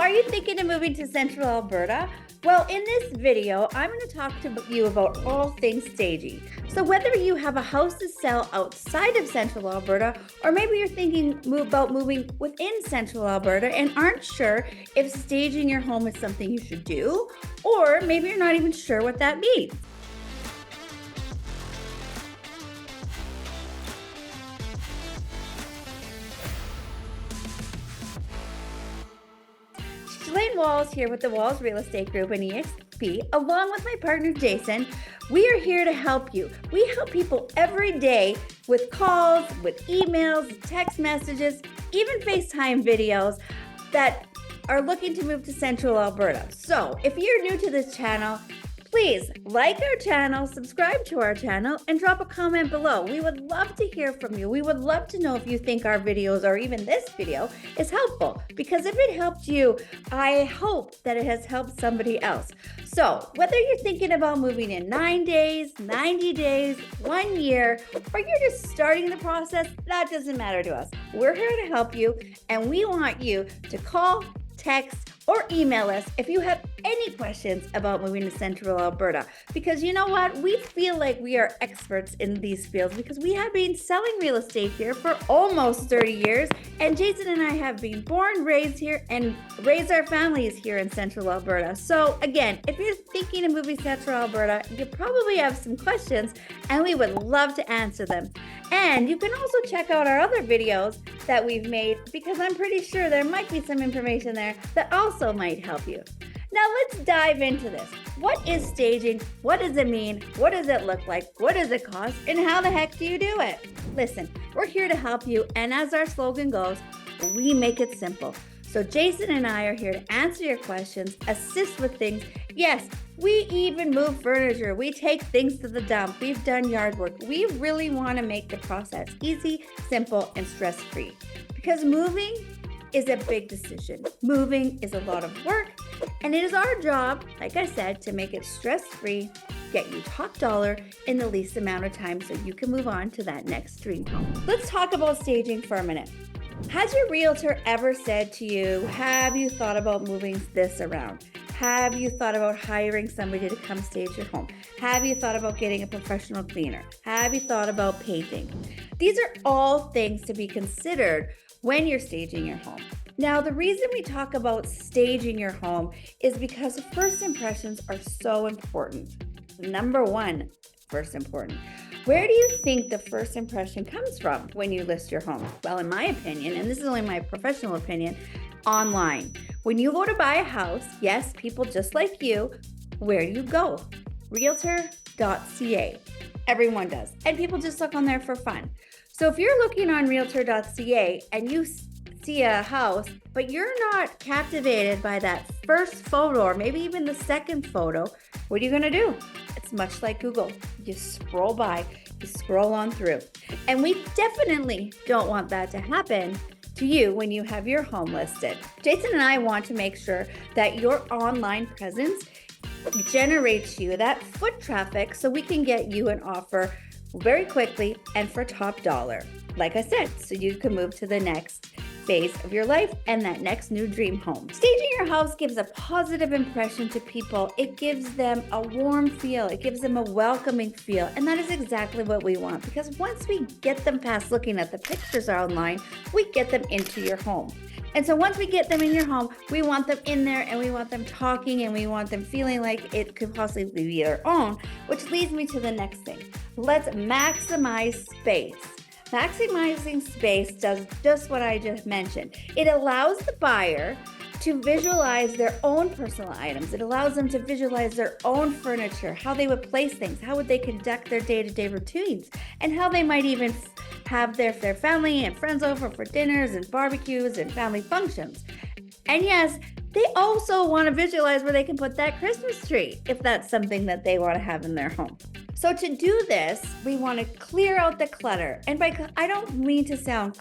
Are you thinking of moving to Central Alberta? Well, in this video, I'm going to talk to you about all things staging. So whether you have a house to sell outside of Central Alberta, or maybe you're thinking about moving within Central Alberta and aren't sure if staging your home is something you should do, or maybe you're not even sure what that means. Elaine Walls here with the Walls Real Estate Group and EXP, along with my partner Jason. We are here to help you. We help people every day with calls, with emails, text messages, even FaceTime videos that are looking to move to Central Alberta. So if you're new to this channel, please like our channel, subscribe to our channel, and drop a comment below. We would love to hear from you. We would love to know if you think our videos or even this video is helpful, because if it helped you, I hope that it has helped somebody else. So whether you're thinking about moving in 9 days, 90 days, 1 year, or you're just starting the process, that doesn't matter to us. We're here to help you, and we want you to call, text, or email us if you have any questions about moving to Central Alberta. Because you know what? We feel like we are experts in these fields because we have been selling real estate here for almost 30 years. And Jason and I have been born, raised here, and raised our families here in Central Alberta. So again, if you're thinking of moving to Central Alberta, you probably have some questions and we would love to answer them. And you can also check out our other videos that we've made, because I'm pretty sure there might be some information there that also might help you. Now let's dive into this. What is staging? What does it mean? What does it look like? What does it cost? And how the heck do you do it? Listen, we're here to help you, and as our slogan goes, we make it simple. So Jason and I are here to answer your questions, assist with things. Yes, we even move furniture. We take things to the dump. We've done yard work. We really want to make the process easy, simple, and stress-free. Because moving is a big decision. Moving is a lot of work, and it is our job, like I said, to make it stress-free, get you top dollar in the least amount of time so you can move on to that next dream home. Let's talk about staging for a minute. Has your realtor ever said to you, have you thought about moving this around? Have you thought about hiring somebody to come stage your home? Have you thought about getting a professional cleaner? Have you thought about painting? These are all things to be considered when you're staging your home. Now, the reason we talk about staging your home is because first impressions are so important. Number one, first important. Where do you think the first impression comes from when you list your home? Well, in my opinion, and this is only my professional opinion, online. When you go to buy a house, yes, people just like you, where do you go? Realtor.ca. Everyone does. And people just look on there for fun. So if you're looking on Realtor.ca and you see a house, but you're not captivated by that first photo or maybe even the second photo, what are you going to do? It's much like Google. You scroll by, you scroll on through. And we definitely don't want that to happen to you when you have your home listed. Jason and I want to make sure that your online presence generates you that foot traffic so we can get you an offer very quickly and for top dollar. Like I said, so you can move to the next phase of your life and that next new dream home. Staging your house gives a positive impression to people. It gives them a warm feel. It gives them a welcoming feel. And that is exactly what we want, because once we get them past looking at the pictures online, we get them into your home. And so once we get them in your home, we want them in there and we want them talking and we want them feeling like it could possibly be their own, which leads me to the next thing. Let's maximize space. Maximizing space does just what I just mentioned. It allows the buyer to visualize their own personal items. It allows them to visualize their own furniture, how they would place things, how would they conduct their day-to-day routines, and how they might even have their family and friends over for dinners and barbecues and family functions. And yes, they also want to visualize where they can put that Christmas tree if that's something that they want to have in their home. So to do this, we want to clear out the clutter. And I don't mean to sound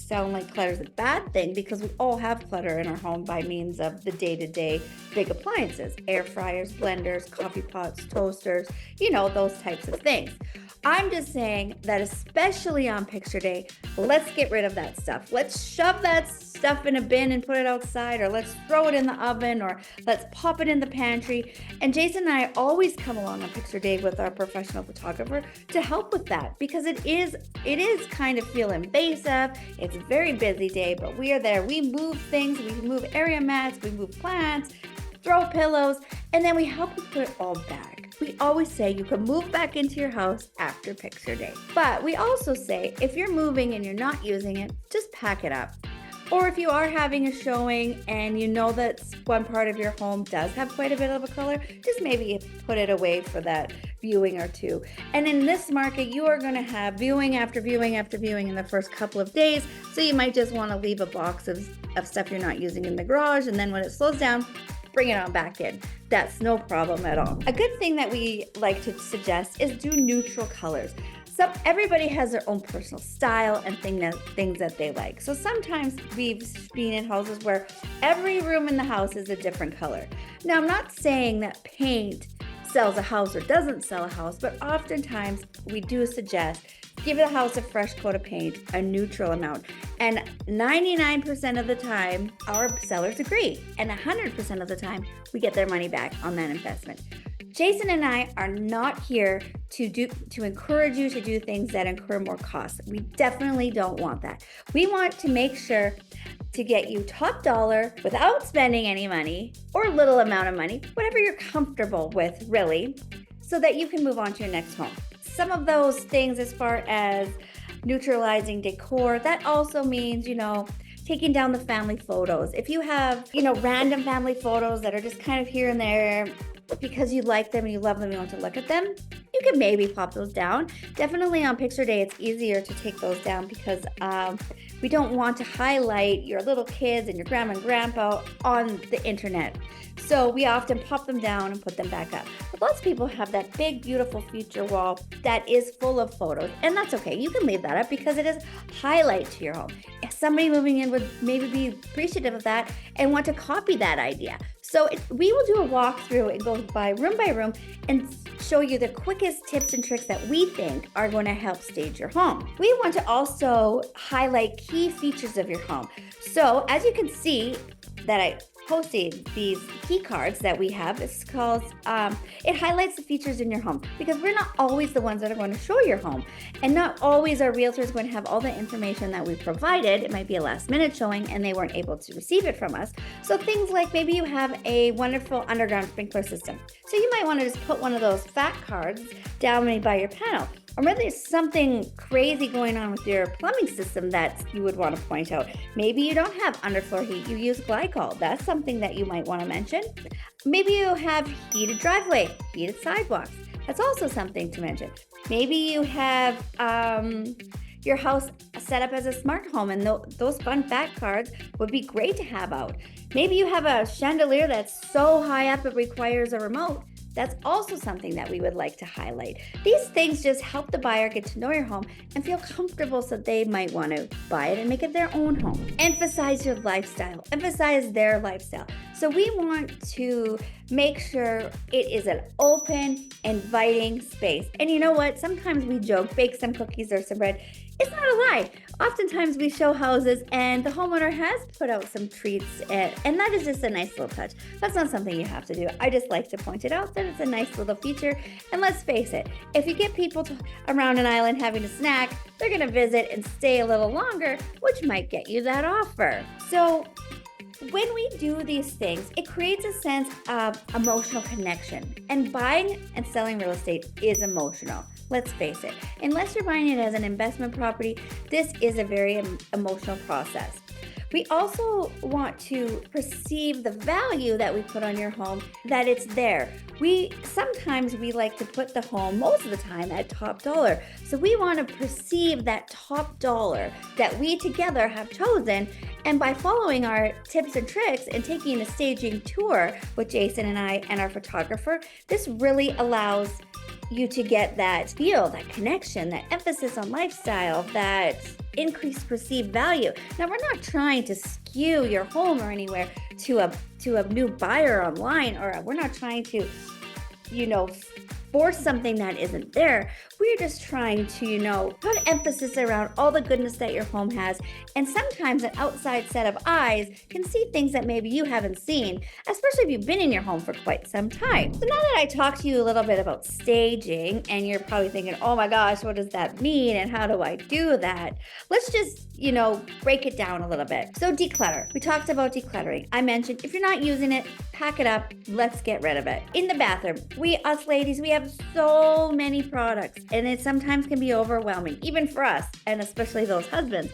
like clutter is a bad thing, because we all have clutter in our home by means of the day-to-day big appliances, air fryers, blenders, coffee pots, toasters, those types of things. I'm just saying that especially on picture day, let's get rid of that stuff. Let's shove that stuff in a bin and put it outside, or let's throw it in the oven, or let's pop it in the pantry. And Jason and I always come along on picture day with our professional photographer to help with that, because it is kind of feel invasive. It's a very busy day, but we are there. We move things, we move area mats, we move plants, throw pillows, and then we help you put it all back. We always say you can move back into your house after picture day. But we also say if you're moving and you're not using it, just pack it up. Or if you are having a showing and you know that one part of your home does have quite a bit of a color, just maybe put it away for that viewing or two. And in this market, you are going to have viewing after viewing after viewing in the first couple of days. So you might just want to leave a box of stuff you're not using in the garage. And then when it slows down, bring it on back in. That's no problem at all. A good thing that we like to suggest is do neutral colors. Everybody has their own personal style and things that they like. So sometimes we've been in houses where every room in the house is a different color. Now, I'm not saying that paint sells a house or doesn't sell a house, but oftentimes we do suggest give the house a fresh coat of paint, a neutral amount. And 99% of the time, our sellers agree. And 100% of the time, we get their money back on that investment. Jason and I are not here to encourage you to do things that incur more costs. We definitely don't want that. We want to make sure to get you top dollar without spending any money or a little amount of money, whatever you're comfortable with, really, so that you can move on to your next home. Some of those things, as far as neutralizing decor, that also means, taking down the family photos. If you have, random family photos that are just kind of here and there because you like them and you love them, you want to look at them, you can maybe pop those down. Definitely on picture day, it's easier to take those down because we don't want to highlight your little kids and your grandma and grandpa on the internet. So we often pop them down and put them back up. But lots of people have that big, beautiful feature wall that is full of photos, and that's okay. You can leave that up because it is highlight to your home. If somebody moving in would maybe be appreciative of that and want to copy that idea. So we will do a walkthrough and go by room and show you the quickest tips and tricks that we think are going to help stage your home. We want to also highlight key features of your home. So as you can see that I posted these key cards that we have. It's called, it highlights the features in your home, because we're not always the ones that are going to show your home, and not always our realtor is going to have all the information that we provided. It might be a last minute showing and they weren't able to receive it from us. So things like maybe you have a wonderful underground sprinkler system. So you might want to just put one of those fact cards down by your panel. Or maybe there's something crazy going on with your plumbing system that you would want to point out. Maybe you don't have underfloor heat, you use glycol. That's something that you might want to mention. Maybe you have heated driveway, heated sidewalks. That's also something to mention. Maybe you have your house set up as a smart home, and those fun fact cards would be great to have out. Maybe you have a chandelier that's so high up it requires a remote. That's also something that we would like to highlight. These things just help the buyer get to know your home and feel comfortable, so they might want to buy it and make it their own home. Emphasize your lifestyle. Emphasize their lifestyle. So we want to make sure it is an open, inviting space. And you know what? Sometimes we joke, bake some cookies or some bread. It's not a lie. Oftentimes we show houses and the homeowner has put out some treats, and that is just a nice little touch. That's not something you have to do. I just like to point it out that it's a nice little feature. And let's face it, if you get people around an island having a snack, they're going to visit and stay a little longer, which might get you that offer. So when we do these things, it creates a sense of emotional connection. And buying and selling real estate is emotional. Let's face it. Unless you're buying it as an investment property, this is a very emotional process. We also want to perceive the value that we put on your home, that it's there. Sometimes we like to put the home, most of the time, at top dollar. So we want to perceive that top dollar that we together have chosen. And by following our tips and tricks and taking a staging tour with Jason and I and our photographer, this really allows you to get that feel, that connection, that emphasis on lifestyle, that increased perceived value. Now, we're not trying to skew your home or anywhere to a new buyer online, or we're not trying to, force something that isn't there. We're just trying to, put emphasis around all the goodness that your home has. And sometimes an outside set of eyes can see things that maybe you haven't seen, especially if you've been in your home for quite some time. So now that I talked to you a little bit about staging, and you're probably thinking, oh my gosh, what does that mean? And how do I do that? Let's just, break it down a little bit. So declutter. We talked about decluttering. I mentioned if you're not using it, pack it up. Let's get rid of it. In the bathroom, us ladies, we have so many products, and it sometimes can be overwhelming, even for us, and especially those husbands.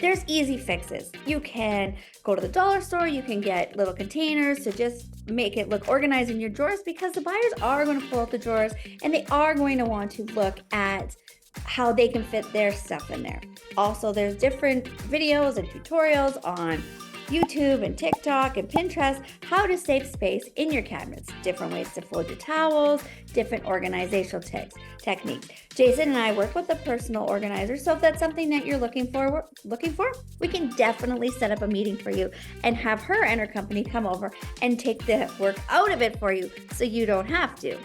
There's easy fixes. You can go to the dollar store, you can get little containers to just make it look organized in your drawers, because the buyers are going to pull out the drawers and they are going to want to look at how they can fit their stuff in there. Also, there's different videos and tutorials on YouTube and TikTok and Pinterest, how to save space in your cabinets, different ways to fold your towels, different organizational techniques. Jason and I work with a personal organizer, so if that's something that you're looking for, we can definitely set up a meeting for you and have her and her company come over and take the work out of it for you so you don't have to.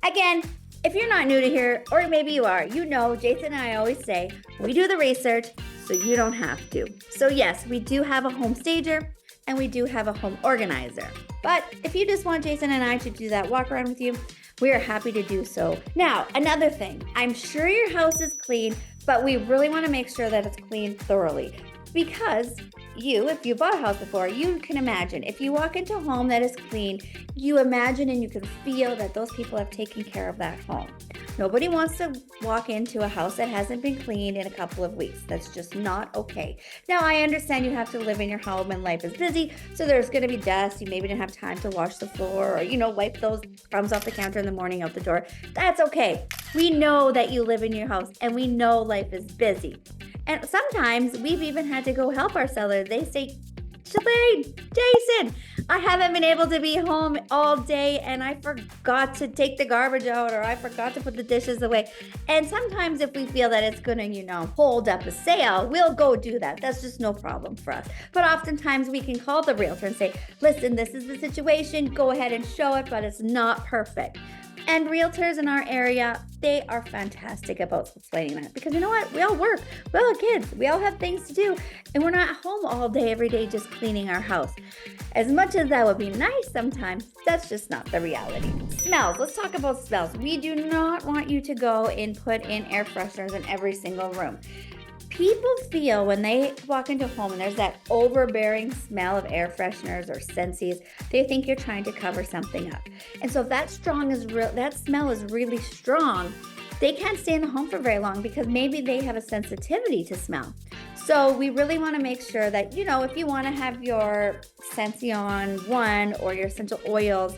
Again, if you're not new to here, or maybe you are, Jason and I always say, we do the research so you don't have to. So yes, we do have a home stager and we do have a home organizer. But if you just want Jason and I to do that walk around with you, we are happy to do so. Now, another thing, I'm sure your house is clean, but we really want to make sure that it's clean thoroughly. Because if you bought a house before, you can imagine, if you walk into a home that is clean, you imagine and you can feel that those people have taken care of that home. Nobody wants to walk into a house that hasn't been cleaned in a couple of weeks. That's just not okay. Now, I understand you have to live in your home and life is busy, so there's going to be dust. You maybe didn't have time to wash the floor or, wipe those crumbs off the counter in the morning out the door. That's okay. We know that you live in your house and we know life is busy. And sometimes we've even had to go help our seller. They say, Shalane, Jason, I haven't been able to be home all day and I forgot to take the garbage out, or I forgot to put the dishes away. And sometimes if we feel that it's going to, hold up a sale, we'll go do that. That's just no problem for us. But oftentimes we can call the realtor and say, listen, this is the situation. Go ahead and show it, but it's not perfect. And realtors in our area, they are fantastic about explaining that, because you know what? We all work, we all have kids, we all have things to do, and we're not home all day, every day, just cleaning our house. As much as that would be nice sometimes, that's just not the reality. Smells, let's talk about smells. We do not want you to go and put in air fresheners in every single room. People feel when they walk into a home and there's that overbearing smell of air fresheners or scentsies, they think you're trying to cover something up. And so if that smell is really strong, they can't stay in the home for very long because maybe they have a sensitivity to smell. So we really want to make sure that, if you want to have your Scension 1 or your essential oils,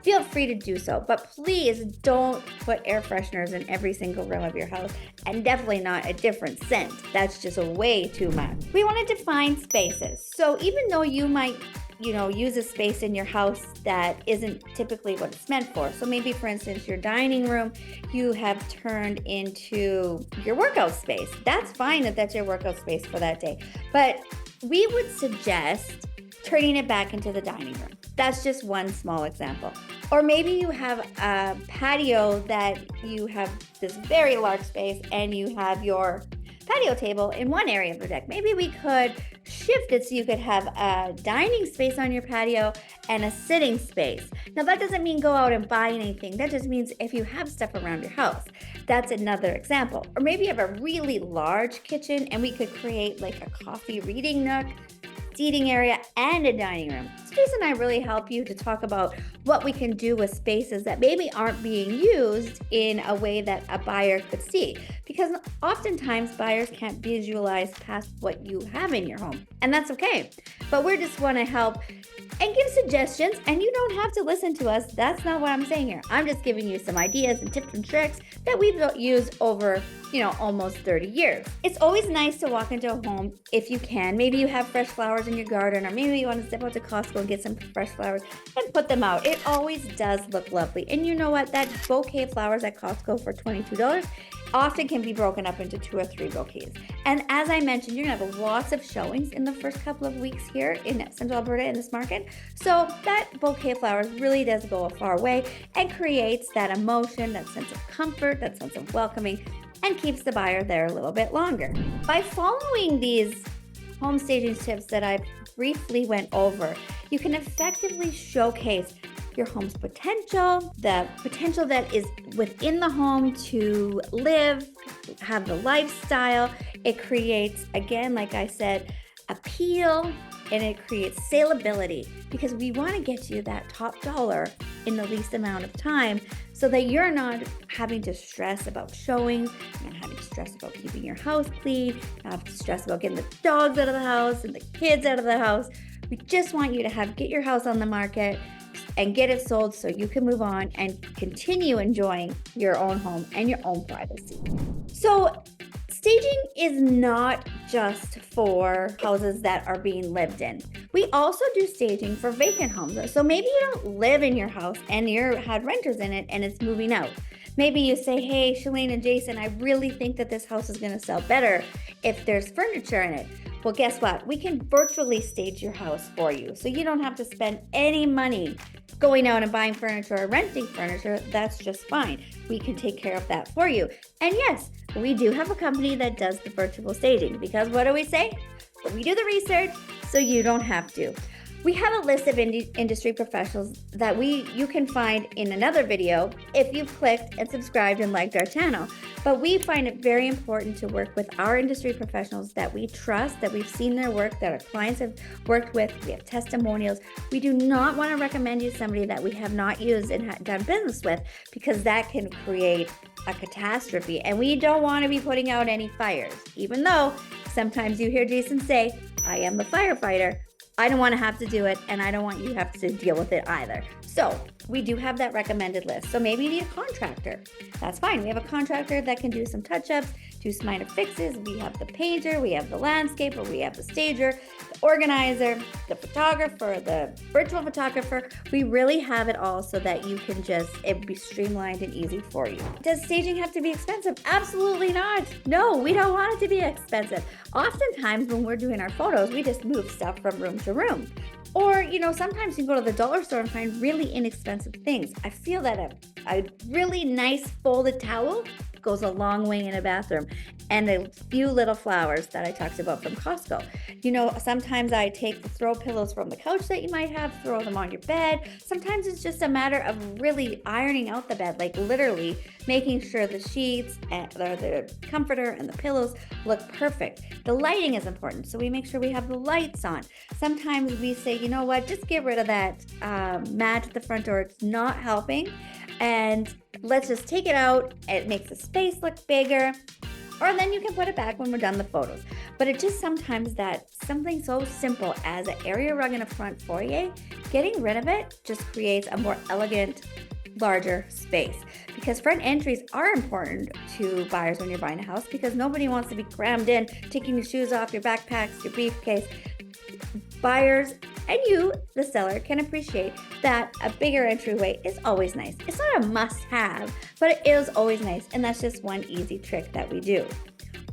feel free to do so, but please don't put air fresheners in every single room of your house, and definitely not a different scent. That's just way too much. We want to define spaces. So even though you might, use a space in your house that isn't typically what it's meant for. So maybe, for instance, your dining room, you have turned into your workout space. That's fine if that's your workout space for that day. But we would suggest turning it back into the dining room. That's just one small example. Or maybe you have a patio that you have this very large space and you have your patio table in one area of the deck. Maybe we could shift it so you could have a dining space on your patio and a sitting space. Now, that doesn't mean go out and buy anything. That just means if you have stuff around your house. That's another example. Or maybe you have a really large kitchen and we could create like a coffee reading nook, seating area, and a dining room. So Jason and I really help you to talk about what we can do with spaces that maybe aren't being used in a way that a buyer could see. Because oftentimes buyers can't visualize past what you have in your home. And that's okay. But we just want to help and give suggestions, and you don't have to listen to us. That's not what I'm saying here. I'm just giving you some ideas and tips and tricks that we've used over, almost 30 years. It's always nice to walk into a home if you can. Maybe you have fresh flowers flowers in your garden, or maybe you want to step out to Costco and get some fresh flowers and put them out. It always does look lovely. And you know what? That bouquet of flowers at Costco for $22 often can be broken up into 2 or 3 bouquets. And as I mentioned, you're gonna have lots of showings in the first couple of weeks here in Central Alberta in this market. So that bouquet of flowers really does go a far way and creates that emotion, that sense of comfort, that sense of welcoming, and keeps the buyer there a little bit longer. By following these home staging tips that I briefly went over, you can effectively showcase your home's potential, the potential that is within the home to live, have the lifestyle. It creates, again, like I said, appeal, and it creates saleability, because we want to get you that top dollar in the least amount of time, so that you're not having to stress about showings, you're not having to stress about keeping your house clean, you don't have to stress about getting the dogs out of the house and the kids out of the house. We just want you to get your house on the market and get it sold so you can move on and continue enjoying your own home and your own privacy. So staging is not just for houses that are being lived in. We also do staging for vacant homes. So maybe you don't live in your house and you had renters in it and it's moving out. Maybe you say, hey, Shalane and Jason, I really think that this house is going to sell better if there's furniture in it. Well, guess what? We can virtually stage your house for you. So you don't have to spend any money going out and buying furniture or renting furniture. That's just fine. We can take care of that for you. And yes, we do have a company that does the virtual staging, because what do we say? We do the research so you don't have to. We have a list of industry professionals that you can find in another video if you've clicked and subscribed and liked our channel. But we find it very important to work with our industry professionals that we trust, that we've seen their work, that our clients have worked with. We have testimonials. We do not want to recommend you somebody that we have not used and done business with, because that can create a catastrophe. And we don't want to be putting out any fires, even though sometimes you hear Jason say, I am the firefighter. I don't want to have to do it, and I don't want you to have to deal with it either. So we do have that recommended list. So maybe you need a contractor. That's fine. We have a contractor that can do some touch-ups, do some minor fixes. We have the painter, we have the landscaper, we have the stager, the organizer, the photographer, the virtual photographer. We really have it all so that you can it be streamlined and easy for you. Does staging have to be expensive? Absolutely not. No, we don't want it to be expensive. Oftentimes when we're doing our photos, we just move stuff from room to room. Or, sometimes you go to the dollar store and find really inexpensive things. I feel that a really nice folded towel goes a long way in a bathroom, and a few little flowers that I talked about from Costco. Sometimes I take the throw pillows from the couch that you might have, throw them on your bed. Sometimes it's just a matter of really ironing out the bed, like literally making sure the sheets or the comforter and the pillows look perfect. The lighting is important, so we make sure we have the lights on. Sometimes we say, you know what, just get rid of that mat at the front door. It's not helping. And let's just take it out. It makes the space look bigger. Or then you can put it back when we're done the photos. But it just sometimes that something so simple as an area rug in a front foyer, getting rid of it just creates a more elegant, larger space. Because front entries are important to buyers when you're buying a house, because nobody wants to be crammed in, taking your shoes off, your backpacks, your briefcase. Buyers and you, the seller, can appreciate that a bigger entryway is always nice. It's not a must-have, but it is always nice, and that's just one easy trick that we do.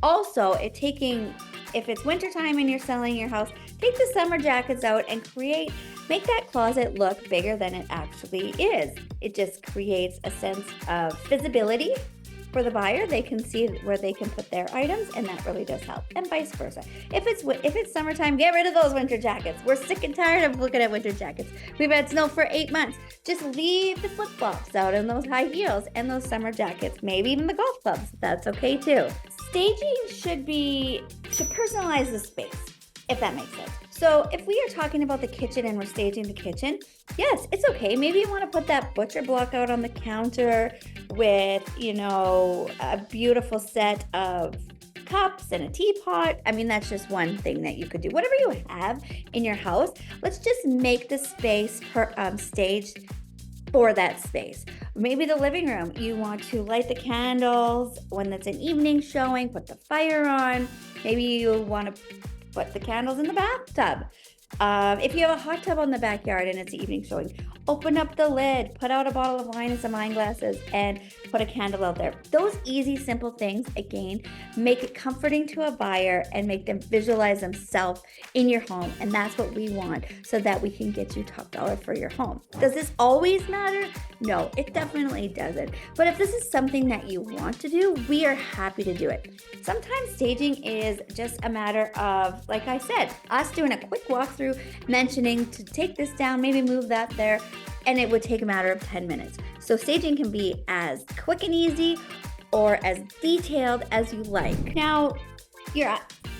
Also, if it's wintertime and you're selling your house, take the summer jackets out and make that closet look bigger than it actually is. It just creates a sense of visibility for the buyer. They can see where they can put their items, and that really does help, and vice versa. If it's summertime, get rid of those winter jackets. We're sick and tired of looking at winter jackets. We've had snow for 8 months. Just leave the flip-flops out and those high heels and those summer jackets, maybe even the golf clubs. That's okay too. Staging should personalize the space, if that makes sense. So if we are talking about the kitchen and we're staging the kitchen, yes, it's okay. Maybe you want to put that butcher block out on the counter with, a beautiful set of cups and a teapot. I mean, that's just one thing that you could do. Whatever you have in your house, let's just make the space staged for that space. Maybe the living room, you want to light the candles when it's an evening showing, put the fire on. Maybe you want to put the candles in the bathtub. If you have a hot tub on the backyard and it's evening showing, open up the lid, put out a bottle of wine and some wine glasses, and put a candle out there. Those easy, simple things, again, make it comforting to a buyer and make them visualize themselves in your home. And that's what we want so that we can get you top dollar for your home. Does this always matter? No, it definitely doesn't. But if this is something that you want to do, we are happy to do it. Sometimes staging is just a matter of, like I said, us doing a quick walkthrough, mentioning to take this down, maybe move that there, and it would take a matter of 10 minutes. So staging can be as quick and easy or as detailed as you like. Now,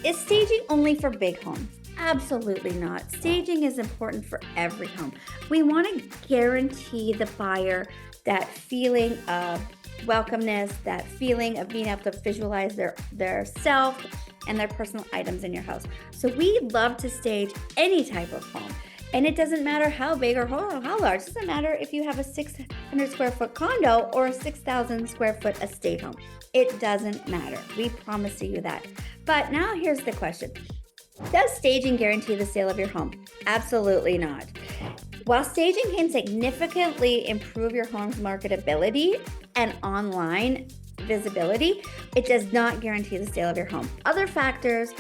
is staging only for big homes? Absolutely not. Staging is important for every home. We want to guarantee the buyer that feeling of welcomeness, that feeling of being able to visualize their self and their personal items in your house. So we love to stage any type of home. And it doesn't matter how big or how large. It doesn't matter if you have a 600 square foot condo or a 6,000 square foot estate home. It doesn't matter. We promise you that. But now here's the question. Does staging guarantee the sale of your home? Absolutely not. While staging can significantly improve your home's marketability and online visibility, it does not guarantee the sale of your home. Other factors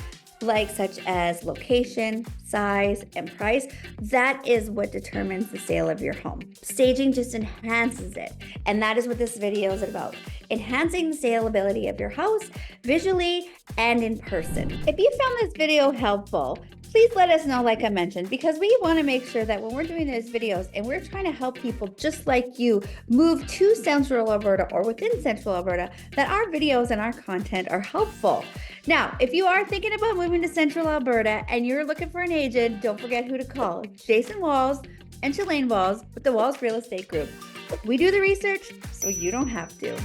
such as location, size, and price, that is what determines the sale of your home. Staging just enhances it, and that is what this video is about. Enhancing the saleability of your house visually and in person. If you found this video helpful, please let us know, like I mentioned, because we want to make sure that when we're doing these videos and we're trying to help people just like you move to Central Alberta or within Central Alberta, that our videos and our content are helpful. Now, if you are thinking about moving to Central Alberta and you're looking for an agent, don't forget who to call. Jason Walls and Shalane Walls with the Walls Real Estate Group. We do the research so you don't have to.